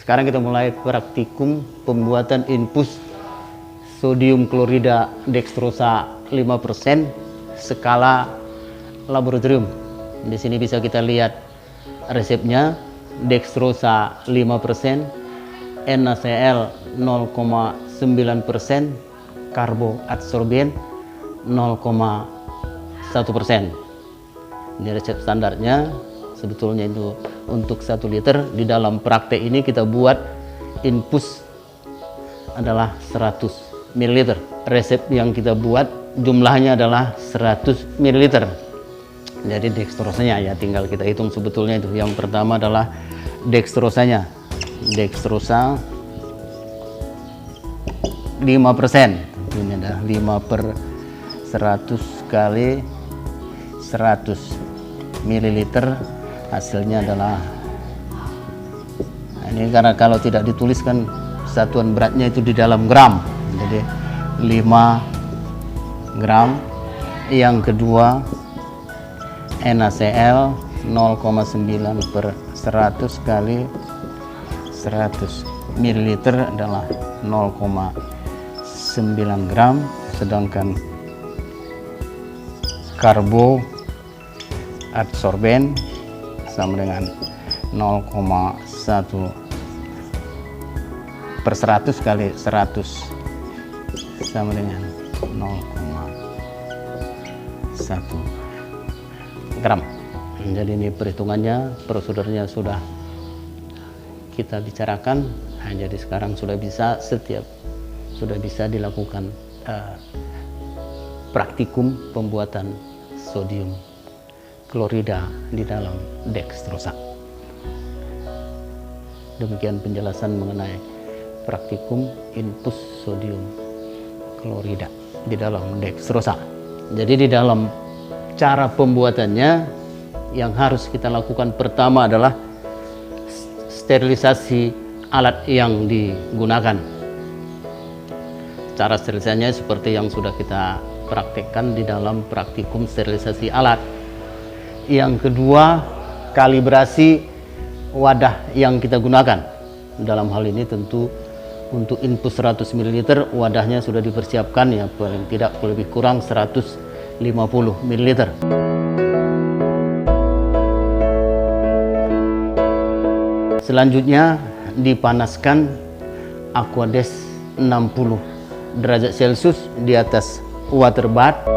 Sekarang kita mulai praktikum pembuatan infus sodium klorida dextrosa 5% skala laboratorium. Di sini bisa kita lihat resepnya, dextrosa 5%, NaCl 0,9%, karboadsorben 0,1%. Ini resep standarnya. Sebetulnya itu untuk 1 liter. Di dalam praktek ini kita buat infus adalah 100 ml. Resep yang kita buat jumlahnya adalah 100 ml. Jadi dextrosanya ya tinggal kita hitung sebetulnya itu. Yang pertama adalah dextrosanya. Dextrosa 5%. Ini ada 5/100 kali 100 ml. Hasilnya adalah, ini karena kalau tidak dituliskan satuan beratnya itu di dalam gram, jadi 5 gram. Yang kedua NaCl 0,9/100 kali 100 ml adalah 0,9 gram, sedangkan karboadsorben sama dengan 0,1/100 kali 100 sama dengan 0,1 gram. Jadi ini perhitungannya, prosedurnya sudah kita bicarakan. Jadi sekarang sudah bisa dilakukan praktikum pembuatan sodium klorida di dalam dextrosa. Demikian penjelasan mengenai praktikum infus sodium klorida di dalam dextrosa. Jadi di dalam cara pembuatannya yang harus kita lakukan pertama adalah sterilisasi alat yang digunakan. Cara sterilisasinya seperti yang sudah kita praktekkan di dalam praktikum sterilisasi alat. Yang kedua, kalibrasi wadah yang kita gunakan. Dalam hal ini tentu untuk infus 100 ml wadahnya sudah dipersiapkan ya, paling tidak lebih kurang 150 ml. Selanjutnya dipanaskan Aquades 60 derajat Celcius di atas water bath.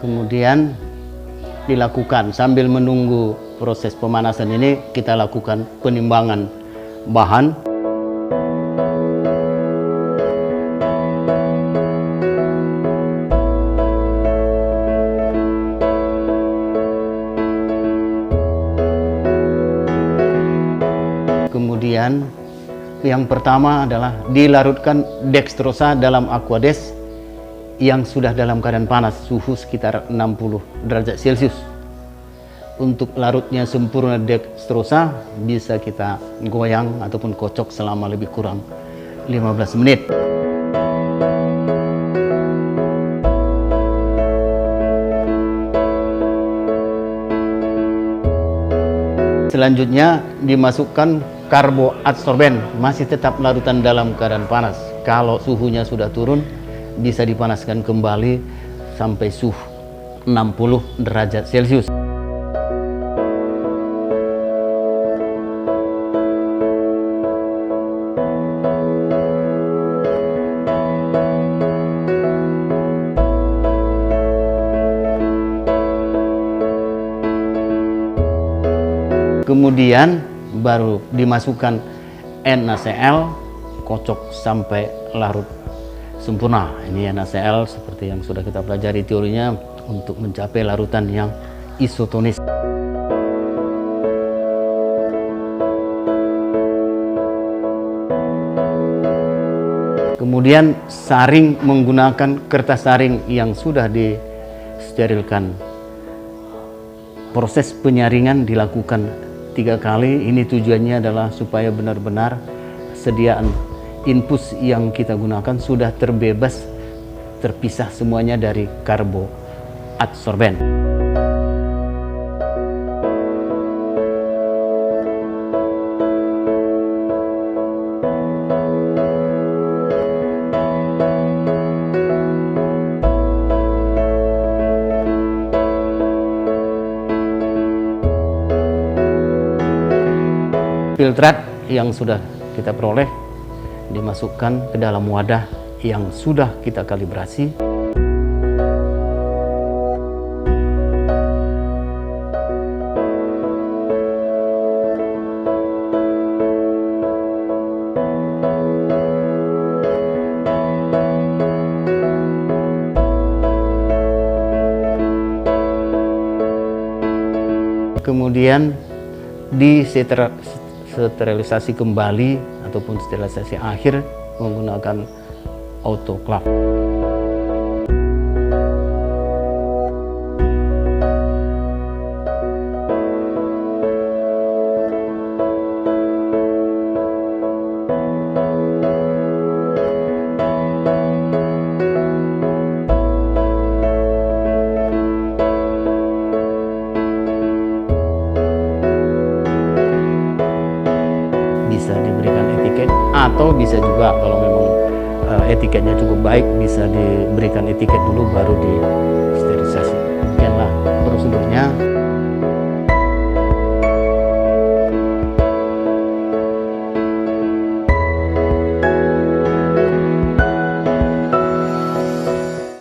Kemudian dilakukan sambil menunggu proses pemanasan ini, kita lakukan penimbangan bahan. Kemudian yang pertama adalah dilarutkan dextrosa dalam Aquades yang sudah dalam keadaan panas, suhu sekitar 60 derajat Celcius. Untuk larutnya sempurna dextrosa bisa kita goyang ataupun kocok selama lebih kurang 15 menit. Selanjutnya dimasukkan karboadsorben, masih tetap larutan dalam keadaan panas. Kalau suhunya sudah turun, bisa dipanaskan kembali sampai suhu 60 derajat Celcius. Kemudian baru dimasukkan NaCl, kocok sampai larut sempurna. Ini NaCl seperti yang sudah kita pelajari teorinya untuk mencapai larutan yang isotonis. Kemudian saring menggunakan kertas saring yang sudah disterilkan. Proses penyaringan dilakukan 3 kali. Ini tujuannya adalah supaya benar-benar sediaan infus yang kita gunakan sudah terpisah semuanya dari karboadsorben. Filtrat yang sudah kita peroleh dimasukkan ke dalam wadah yang sudah kita kalibrasi. Kemudian disterilisasi kembali ataupun sterilisasi akhir menggunakan autoclave. Bisa diberikan etiket, atau bisa juga kalau memang etiketnya cukup baik bisa diberikan etiket dulu baru di